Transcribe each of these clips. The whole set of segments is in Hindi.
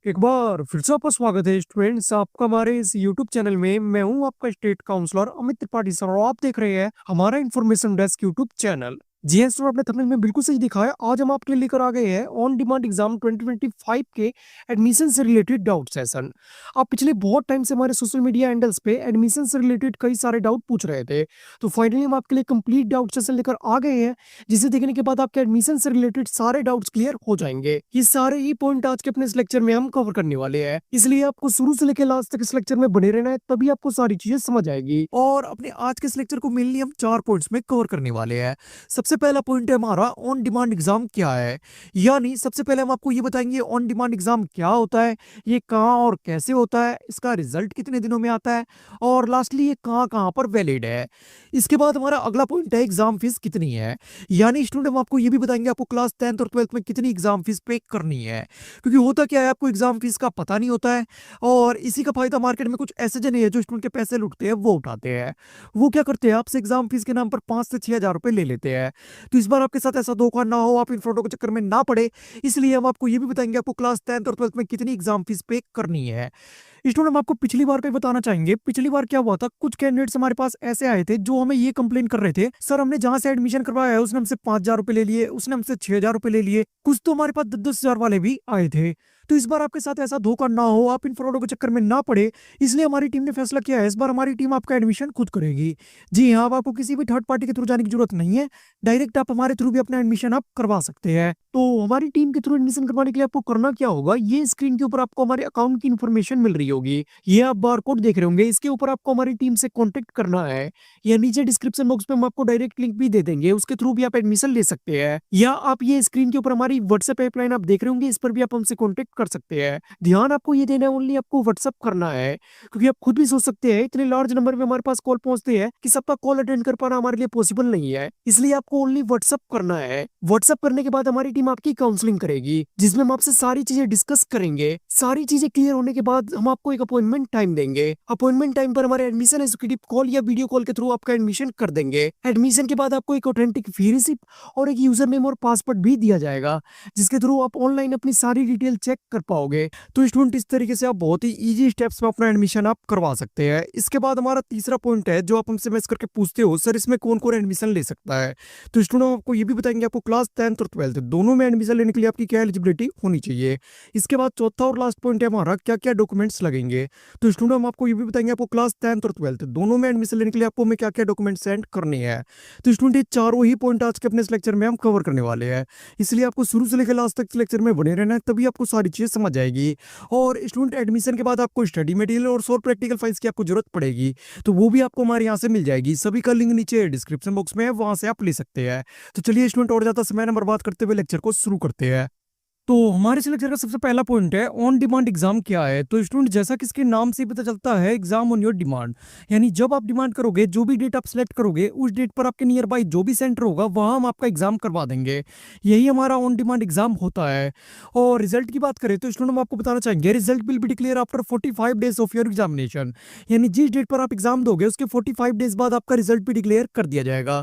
एक बार फिर से आपका स्वागत है स्टूडेंट्स, आपका हमारे इस यूट्यूब चैनल में। मैं हूं आपका state counsellor Amit Tripathi sir और आप देख रहे हैं हमारा इन्फॉर्मेशन डेस्क यूट्यूब चैनल। जी हाँ स्टूडेंट, आपने थंबनेल में बिल्कुल सही दिखा है। आज हम आपके लिए लेकर आ गए हैं ऑन डिमांड एग्जाम 2025 के एडमिशन से रिलेटेड डाउट सेशन। आप पिछले बहुत टाइम से हमारे सोशल मीडिया हैंडल्स पे एडमिशन से रिलेटेड कई सारे डाउट पूछ रहे थे, तो फाइनली हम आपके लिए कंप्लीट डाउट सेशन लेकर आ गए हैं, जिसे देखने के बाद आपके एडमिशन से रिलेटेड सारे डाउट्स क्लियर हो जाएंगे। ये सारे ही पॉइंट आज के अपने इस लेक्चर में हम कवर करने वाले हैं, इसलिए आपको शुरू से लेकर लास्ट तक इस लेक्चर में बने रहना है, तभी आपको सारी चीजें समझ आएगी। और अपने आज के इस लेक्चर को मेनली हम 4 पॉइंट्स में कवर करने वाले हैं। सबसे पहला पॉइंट है हमारा ऑन डिमांड एग्जाम क्या है, यानी सबसे पहले हम आपको ये बताएंगे ऑन डिमांड एग्जाम क्या होता है, ये कहाँ और कैसे होता है, इसका रिजल्ट कितने दिनों में आता है, और लास्टली ये कहाँ कहाँ पर वैलिड है। इसके बाद हमारा अगला पॉइंट है एग्जाम फीस कितनी है, यानी स्टूडेंट हम आपको ये भी बताएंगे आपको क्लास 10th और 12th में कितनी एग्जाम फीस पे करनी है, क्योंकि होता क्या है आपको एग्जाम फीस का पता नहीं होता है, और इसी का फायदा मार्केट में कुछ ऐसे जने हैं जो स्टूडेंट के पैसे लुटते हैं, वो उठाते हैं। वो क्या करते हैं, आपसे एग्जाम फीस के नाम पर 5 से 6 हजार रुपए ले लेते हैं। तो इस बार आपके साथ ऐसा धोखा ना हो, आप इन फ्रॉडों के चक्कर में ना पड़े, इसलिए हम आपको ये भी बताएंगे आपको क्लास 10th और 12th में कितनी एग्जाम फीस पे करनी है। स्टूडेंट हम आपको पिछली बार का ही बताना चाहेंगे, पिछली बार क्या हुआ था, कुछ कैंडिडेट्स हमारे पास ऐसे आए थे जो हमें ये कंप्लेन कर रहे थे, सर हमने जहां से एडमिशन करवाया है उसने हमसे 5 हजार रुपए ले लिए, उसने हमसे 6 हजार रुपए ले लिए, कुछ तो हमारे पास 10-10 हजार वाले भी आए थे। तो इस बार आपके साथ ऐसा धोखा ना हो, आप इन फ्रॉडों के चक्कर में ना पड़े, इसलिए हमारी टीम ने फैसला किया है इस बार हमारी टीम आपका एडमिशन खुद करेगी। जी हाँ, अब आपको किसी भी थर्ड पार्टी के थ्रू जाने की जरूरत नहीं है, डायरेक्ट आप हमारे थ्रू भी अपना एडमिशन आप करवा सकते हैं। तो हमारी टीम के थ्रू एडमिशन करवाने के लिए आपको करना क्या होगा, ये स्क्रीन के ऊपर आपको हमारे अकाउंट की इन्फॉर्मेशन मिल रही होगी, ये आप बार कोड देख रहे होंगे, इसके ऊपर आपको हमारी टीम से कांटेक्ट करना है, या नीचे डिस्क्रिप्शन बॉक्स पे हम आपको डायरेक्ट लिंक भी दे देंगे, उसके थ्रू भी आप एडमिशन ले सकते हैं, या आप ये स्क्रीन के ऊपर हमारी व्हाट्सएप हेल्पलाइन आप देख रहे होंगे, इस पर भी आप हमसे कांटेक्ट कर सकते हैं। ध्यान आपको ये देना है, ओनली आपको व्हाट्सएप करना है, क्योंकि आप खुद भी सोच सकते हैं इतने लार्ज नंबर में हमारे पास कॉल पहुंचते हैं कि सबका कॉल अटेंड कर पाना हमारे लिए पॉसिबल नहीं है, इसलिए आपको ओनली व्हाट्सएप करना है। व्हाट्सएप करने के बाद हमारी टीम आपकी काउंसलिंग करेगी, जिसमें हम आपसे सारी चीजें डिस्कस करेंगे, सारी चीजें क्लियर होने के बाद हम आपको एक अपॉइंटमेंट टाइम देंगे, अपॉइंटमेंट टाइम पर हमारे एडमिशन एग्जीक्यूटिव कॉल या वीडियो कॉल के थ्रू आपका एडमिशन कर देंगे। एडमिशन के बाद आपको एक ऑथेंटिक फी रिसिप्ट और एक यूजर नेम और पासवर्ड भी दिया जाएगा, जिसके थ्रू आप ऑनलाइन अपनी सारी डिटेल चेक कर पाओगे। तो स्टूडेंट इस तरीके से आप बहुत ही इजी स्टेप्स में अपना एडमिशन आप करवा सकते हैं। इसके बाद हमारा तीसरा पॉइंट है जो आप हमसे मैसेज करके पूछते हो, सर इसमें कौन कौन एडमिशन ले सकता है। तो स्टूडेंट आपको ये भी बताएंगे आपको क्लास 10th और 12th दोनों में एडमिशन लेने के लिए आपकी क्या एलिजिबिलिटी होनी चाहिए। इसके बाद चौथा और लास्ट पॉइंट है हमारा क्या क्या डॉक्यूमेंट्स लगेंगे। तो स्टूडेंट हम आपको ये भी बताएंगे आपको क्लास 10th और 12th दोनों में एडमिशन लेने के लिए आपको हमें क्या क्या डॉक्यूमेंट सेंड करने हैं। तो स्टूडेंट ये चारों ही पॉइंट आज के अपने इस लेक्चर में हम कवर करने वाले हैं, इसलिए आपको शुरू से लेकर लास्ट तक इस लेक्चर में बने रहना है, तभी आपको सारी चीजें समझ आएगी। और स्टूडेंट एडमिशन के बाद आपको स्टडी मटेरियल और 100 प्रैक्टिकल फाइल्स की आपको जरूरत पड़ेगी, तो वो भी आपको हमारे यहाँ से मिल जाएगी, सभी का लिंक नीचे डिस्क्रिप्शन बॉक्स में है, वहां से आप ले सकते हैं। तो चलिए स्टूडेंट और ज्यादा समय न बर्बाद करते हुए लेक्चर को शुरू करते हैं। तो हमारे इस लेक्चर का सबसे पहला पॉइंट है ऑन डिमांड एग्जाम क्या है। तो स्टूडेंट जैसा कि इसके नाम से ही पता चलता है, एग्जाम ऑन योर डिमांड, यानी जब आप डिमांड करोगे, जो भी डेट आप सिलेक्ट करोगे, उस डेट पर आपके नियर बाई जो भी सेंटर होगा वहां हम आपका एग्जाम करवा देंगे। यही हमारा ऑन डिमांड एग्जाम होता है। और रिजल्ट की बात करें तो स्टूडेंट हम आपको बताना चाहेंगे, result will be declare after 45 days of your examination, यानी जिस डेट पर आप एग्जाम दोगे उसके 45 डेज बाद आपका रिजल्ट भी डिक्लेयर कर दिया जाएगा।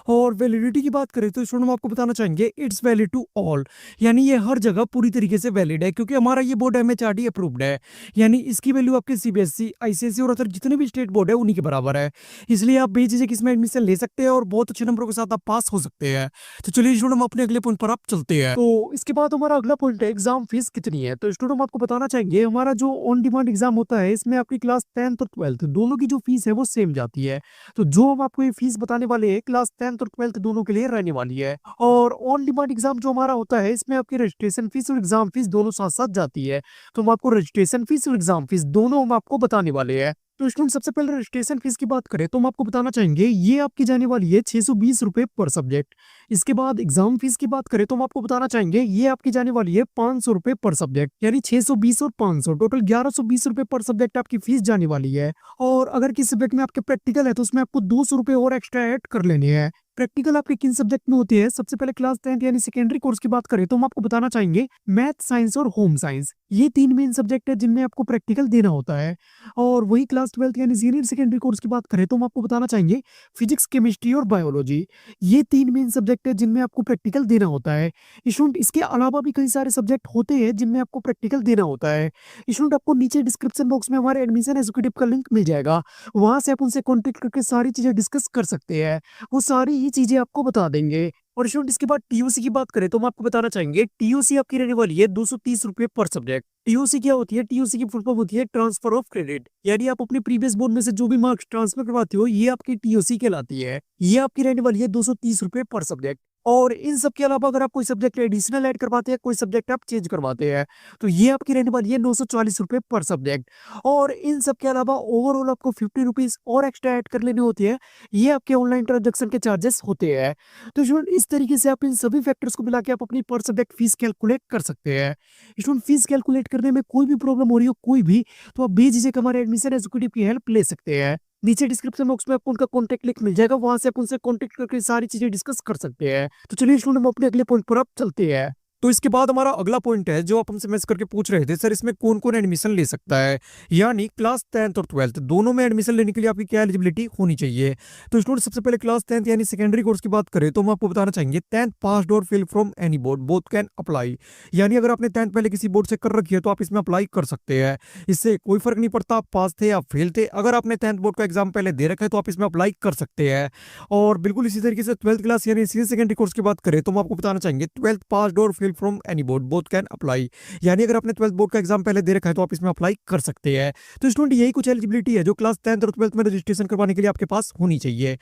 और वैलिडिटी की बात करें तो स्टूडेंट हम आपको बताना चाहेंगे, इट्स वैलिड टू ऑल, यानी ये हर जगह पूरी तरीके से वैलिड है, क्योंकि हमारा ये बोर्ड एमएचआरडी अप्रूव्ड है, यानी इसकी वैल्यू आपके सीबीएसई, आईसीएसई और अदर जितने भी स्टेट बोर्ड है उन्हीं के बराबर है, इसलिए आप बेझिझक इसमें एडमिशन ले सकते हैं और बहुत अच्छे नंबरों के साथ आप पास हो सकते हैं। तो चलिए स्टूडेंट हम अपने अगले पॉइंट पर आप चलते हैं। तो इसके बाद हमारा अगला पॉइंट है एग्जाम फीस कितनी है। तो स्टूडेंट हम आपको बताना चाहेंगे, हमारा जो ऑन डिमांड एग्जाम होता है इसमें आपकी क्लास 10th और 12th दोनों की जो फीस है वो सेम जाती है। तो जो हम आपको ये फीस बताने वाले हैं क्लास 10th और 12th दोनों के लिए रहने वाली है। और ऑन डिमांड एग्जाम जो हमारा होता है इसमें आपकी रजिस्ट्रेशन फीस और एग्जाम फीस दोनों साथ साथ जाती है। तो हम आपको रजिस्ट्रेशन फीस और एग्जाम फीस दोनों हम आपको बताने वाले हैं। तो स्टूडेंट सबसे पहले रजिस्ट्रेशन फीस की बात करें तो हम आपको बताना चाहेंगे, ये आपकी जाने वाली है 620 रुपए पर सब्जेक्ट। इसके बाद एग्जाम फीस की बात करें तो हम आपको बताना चाहेंगे, ये आपकी जाने वाली है 500 रुपए पर सब्जेक्ट, यानी 620 और 500 टोटल 1120 रुपए पर सब्जेक्ट आपकी फीस जाने वाली है। और अगर किसी सब्जेक्ट में आपके प्रैक्टिकल है तो उसमें आपको 200 रुपए और एक्स्ट्रा ऐड कर लेने हैं। प्रैक्टिकल आपके किन सब्जेक्ट में होती है? सबसे पहले क्लास 10th यानी सेकेंडरी कोर्स की बात करें तो हम आपको बताना चाहेंगे मैथ, साइंस और होम साइंस। ये 3 मेन सब्जेक्ट है जिनमें आपको प्रैक्टिकल देना होता है। और वही क्लास 12th यानी सीनियर सेकेंडरी कोर्स की बात करें तो हम आपको बताना चाहेंगे फिजिक्स, केमिस्ट्री और बायोलॉजी। ये 3 मेन सब्जेक्ट है जिनमें आपको प्रैक्टिकल देना होता है। स्टूडेंट इसके अलावा भी कई सारे सब्जेक्ट होते हैं जिनमें आपको प्रैक्टिकल देना होता है। स्टूडेंट आपको नीचे डिस्क्रिप्शन बॉक्स में हमारे एडमिशन एग्जीक्यूटिव का लिंक मिल जाएगा। वहां से आप उनसे कॉन्टेक्ट करके सारी चीजें डिस्कस कर सकते हैं। वो सारी ही चीजें आपको बता देंगे। और स्टूडेंट इसके बाद टीयूसी की बात करें तो हम आपको बताना चाहेंगे टीयूसी आपकी रहने वाली है 230 रुपए पर सब्जेक्ट। टीयूसी क्या होती है? टीयूसी की फुल फॉर्म होती है ट्रांसफर ऑफ क्रेडिट, यानी आप अपने प्रीवियस बोर्ड में से जो भी मार्क्स ट्रांसफर करवाते हो ये आपकी टीयूसी कहलाती है। ये आपकी रहने वाली है 230 रुपए पर सब्जेक्ट। और इन सब के अलावा अगर आप कोई सब्जेक्ट एडिशनल ऐड करवाते हैं, कोई सब्जेक्ट आप चेंज करवाते हैं, तो ये आपकी रहने वाली है 940 रुपए पर सब्जेक्ट। और इन सब के अलावा ओवरऑल आपको 50 रुपीज और एक्स्ट्रा ऐड कर लेने होते हैं। ये आपके ऑनलाइन ट्रांजेक्शन के चार्जेस होते हैं। तो स्टूडेंट इस तरीके से आप इन सभी फैक्टर्स को मिला के आप अपनी पर सब्जेक्ट फीस कैलकुलेट कर सकते हैं। स्टूडेंट फीस कैलकुलेट करने में कोई भी प्रॉब्लम हो रही हो कोई भी, तो आप बेझिझक हमारे एडमिशन एग्जीक्यूटिव की हेल्प ले सकते हैं। नीचे डिस्क्रिप्शन बॉक्स में आपको उनका कॉन्टैक्ट लिंक मिल जाएगा, वहां से आप उनसे कॉन्टैक्ट करके सारी चीजें डिस्कस कर सकते हैं। तो चलिए स्टूडेंट हम अपने अगले पॉइंट पर अब चलते हैं। तो इसके बाद हमारा अगला पॉइंट है जो आप हमसे मैसेज करके पूछ रहे थे, सर इसमें कौन कौन एडमिशन ले सकता है, यानी क्लास 10th और 12th दोनों में एडमिशन लेने के लिए आपकी क्या एलिजिबिलिटी होनी चाहिए। तो स्टूडेंट सबसे पहले क्लास 10th यानी सेकेंडरी कोर्स की बात करें तो हम आपको बताना चाहेंगे 10th पास्ड और fell from any board both can apply. यानी अगर आपने 10th पहले किसी बोर्ड से कर रखी है तो आप इसमें अप्लाई कर सकते हैं। इससे कोई फर्क नहीं पड़ता आप पास थे या फेल थे, अगर आपने 10th बोर्ड का एग्जाम पहले दे रखा है तो आप इसमें अप्लाई कर सकते हैं। और बिल्कुल इसी तरीके से 12th क्लास यानी सीनियर सेकेंडरी कोर्स की बात करें तो हम आपको बताना चाहेंगे 12th पास्ड और fell from any board both can apply. यानी अगर आपने 12th बोर्ड का एग्जाम पहले दे रखा है तो आप इसमें अप्लाई कर सकते हैं। तो स्टूडेंट यही कुछ एलिजिबिलिटी है जो क्लास 10th और 12th में रजिस्ट्रेशन करवाने के लिए आपके पास होनी चाहिए।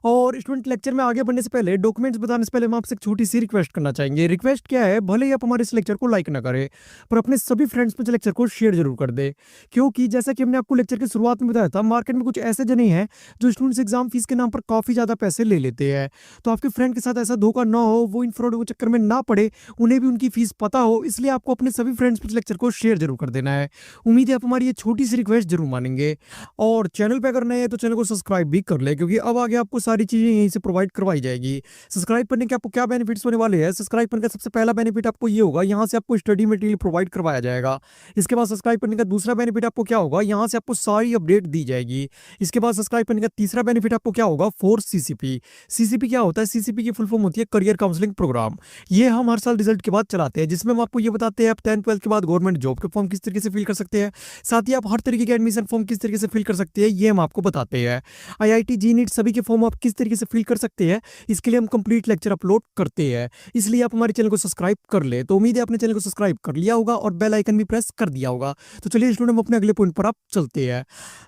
और स्टूडेंट लेक्चर में आगे बढ़ने से पहले, डॉक्यूमेंट्स बताने से पहले हम आपसे एक छोटी सी रिक्वेस्ट करना चाहेंगे। रिक्वेस्ट क्या है, भले ही आप हमारे इस लेक्चर को लाइक ना करें पर अपने सभी फ्रेंड्स में लेक्चर को शेयर जरूर कर दे। क्योंकि जैसा कि हमने आपको लेक्चर की शुरुआत में बताया था, मार्केट में कुछ ऐसे जने हैं जो स्टूडेंट्स एग्जाम फीस के नाम पर काफी ज्यादा पैसे ले लेते हैं। तो आपके फ्रेंड के साथ ऐसा धोखा ना हो, वो इन फ्रॉड के चक्कर में ना पड़े, उन्हें भी उनकी फीस पता हो, इसलिए आपको अपने सभी फ्रेंड्स में लेक्चर को शेयर जरूर कर देना है। उम्मीद है आप हमारी ये छोटी सी रिक्वेस्ट जरूर मानेंगे। और चैनल पे अगर नए हैं तो चैनल को सब्सक्राइब भी कर ले, क्योंकि अब आगे आपको सारी चीजें यहीं से प्रोवाइड करवाई जाएगी। सब्सक्राइब करने के आपको क्या बेनिफिट्स होने वाले हैं? सब्सक्राइब करने का सबसे पहला बेनिफिट आपको ये होगा, यहाँ से आपको स्टडी मटेरियल प्रोवाइड करवाया जाएगा। इसके बाद सब्सक्राइब करने का दूसरा बेनिफिट आपको क्या होगा, यहाँ से आपको सारी अपडेट दी जाएगी। इसके बाद सब्सक्राइब करने का तीसरा बेनिफिट आपको क्या होगा, 4 सीसीपी। सीसीपी क्या होता है? सीसीपी की फुल फॉर्म होती है करियर काउंसलिंग प्रोग्राम। ये हम हर साल रिजल्ट के बाद चलाते हैं, जिसमें हम आपको ये बताते हैं आप 10th 12th के बाद गवर्नमेंट जॉब के फॉर्म किस तरीके से फिल कर सकते हैं, साथ ही आप हर तरीके के एडमिशन फॉर्म किस तरीके से फिल कर सकते हैं ये हम आपको बताते हैं। आईआईटी, जी नीट सभी के फॉर्म आप किस तरीके से फिल कर सकते हैं, इसके लिए हम कंप्लीट लेक्चर अपलोड करते हैं। इसलिए आप हमारे चैनल को सब्सक्राइब कर ले। तो उम्मीद है आपने चैनल को सब्सक्राइब कर लिया होगा और बेल आइकन भी प्रेस कर दिया होगा। तो चलिए स्टूडेंट हम अपने अगले पॉइंट पर आप चलते हैं।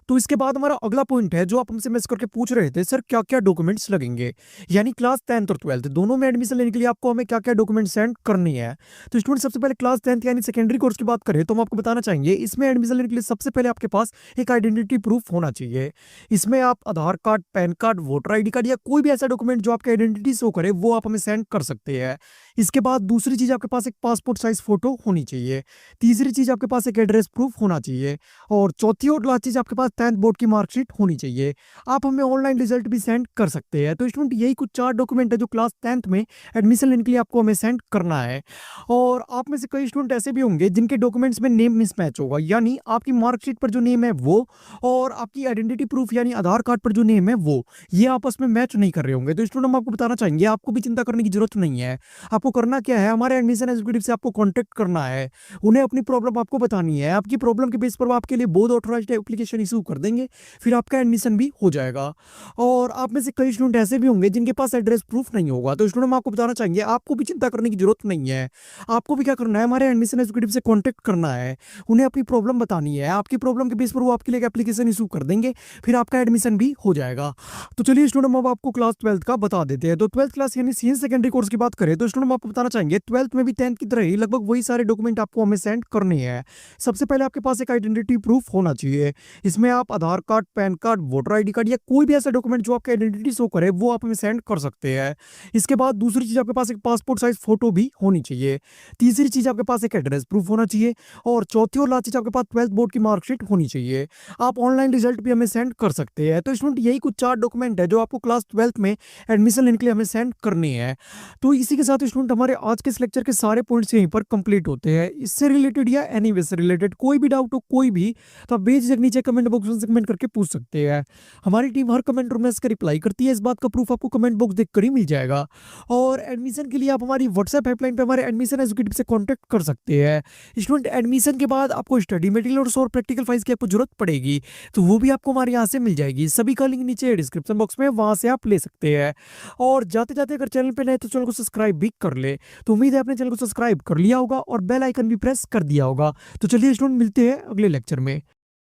तो इसके बाद हमारा अगला पॉइंट है जो आप हमसे मैसेज करके पूछ रहे थे, सर क्या क्या डॉक्यूमेंट्स लगेंगे, यानी क्लास 10th और 12th दोनों में एडमिशन लेने के लिए आपको हमें क्या क्या डॉक्यूमेंट सेंड करनी है। तो स्टूडेंट सबसे पहले क्लास 10th यानी सेकेंडरी कोर्स की बात करें तो हम आपको बताना चाहेंगे, इसमें एडमिशन लेने के लिए सबसे पहले आपके पास एक आइडेंटिटी प्रूफ होना चाहिए। इसमें आप Aadhaar card, PAN card, voter ID card या कोई भी ऐसा डॉक्यूमेंट जो आपके आइडेंटिटी शो करे वो आप हमें सेंड कर सकते हैं। इसके बाद दूसरी चीज आपके पास एक पासपोर्ट साइज फोटो होनी चाहिए। तीसरी चीज आपके पास एक एड्रेस प्रूफ होना चाहिए। और चौथी और लास्ट चीज आपके पास 10th बोर्ड की मार्कशीट होनी चाहिए। आप हमें ऑनलाइन रिजल्ट भी सेंड कर सकते हैं। तो स्टूडेंट यही कुछ 4 डॉक्यूमेंट है जो क्लास 10th में एडमिशन लेने के लिए आपको हमें सेंड करना है। और आप में से कई स्टूडेंट ऐसे भी होंगे जिनके डॉक्यूमेंट्स में नेम मिसमैच होगा, यानी आपकी मार्कशीट पर जो नेम है वो और आपकी आइडेंटिटी प्रूफ यानी आधार कार्ड पर जो नेम है वो, ये आपस में मैच नहीं कर रहे होंगे। तो स्टूडेंट हम आपको बताना चाहेंगे आपको भी चिंता करने की जरूरत नहीं है। आपको करना क्या है, हमारे एडमिशन एग्जीक्यूटिव से आपको कांटेक्ट करना है, उन्हें अपनी प्रॉब्लम आपको बतानी है। आपकी प्रॉब्लम के बेस पर वो आपके लिए बोर्ड ऑथराइज्ड एप्लीकेशन इशू कर देंगे, फिर आपका एडमिशन भी हो जाएगा। और आप में से कई स्टूडेंट ऐसे भी होंगे जिनके पास एड्रेस प्रूफ नहीं होगा। तो स्टूडेंट हम आपको बताना चाहेंगे आपको भी चिंता करने की जरूरत नहीं है। आपको भी क्या करना है, हमारे एडमिशन एग्जीक्यूटिव से कांटेक्ट करना है, उन्हें अपनी प्रॉब्लम बतानी है। आपकी प्रॉब्लम के बेस पर वो आपके लिए एप्लीकेशन इशू कर देंगे, फिर आपका एडमिशन भी हो जाएगा। तो चलिए स्टूडेंट हम अब आपको क्लास 12th का बता देते हैं। तो 12th क्लास यानी सीनियर सेकेंडरी कोर्स की बात करें तो स्टूडेंट हम आपको बताना चाहेंगे 12th में भी 10th की तरह ही लगभग वही सारे डॉक्यूमेंट आपको हमें सेंड करने हैं। सबसे पहले आपके पास एक आइडेंटिटी प्रूफ होना चाहिए। इसमें आप Aadhaar card, PAN card, voter ID card या कोई भी ऐसा डॉक्यूमेंट जो आपकी आइडेंटिटी शो करे वो आप हमें सेंड कर सकते हैं। इसके बाद दूसरी चीज आपके पास एक पासपोर्ट साइज फोटो भी होनी चाहिए। तीसरी चीज आपके पास एक एड्रेस प्रूफ होना चाहिए। और चौथी और लास्ट चीज आपके पास 12th बोर्ड की मार्कशीट होनी चाहिए। आप ऑनलाइन रिजल्ट भी हमें सेंड कर सकते हैं। तो स्टूडेंट यही कुछ 4 डॉक्यूमेंट है जो जो आपको क्लास 12th में एडमिशन लेने के लिए हमें सेंड करनी है। तो इसी के साथ स्टूडेंट हमारे आज के इस लेक्चर के सारे पॉइंट्स यहीं पर कंप्लीट होते हैं। इससे रिलेटेड या एनीवे से रिलेटेड कोई भी डाउट हो कोई भी, तो आप बेझिझक नीचे कमेंट बॉक्स में कमेंट करके पूछ सकते हैं। हमारी टीम हर कमेंट में इसका रिप्लाई करती है, इस बात का प्रूफ आपको कमेंट बॉक्स देखकर ही मिल जाएगा। और एडमिशन के लिए आप हमारी व्हाट्सएप हेल्पलाइन पे हमारे एडमिशन एजुकेटिव से कॉन्टैक्ट कर सकते हैं। स्टूडेंट एडमिशन के बाद आपको स्टडी मटेरियल और प्रैक्टिकल फाइल्स की आपको जरूरत पड़ेगी, तो वो भी आपको हमारे यहाँ से मिल जाएगी। सभी का लिंक नीचे डिस्क्रिप्शन बॉक्स में, वहां से आप ले सकते हैं। और जाते जाते अगर चैनल पे नए तो चैनल को सब्सक्राइब भी कर ले। तो उम्मीद है आपने चैनल को सब्सक्राइब कर लिया होगा और बेल आइकन भी प्रेस कर दिया होगा। तो चलिए स्टूडेंट मिलते हैं अगले लेक्चर में।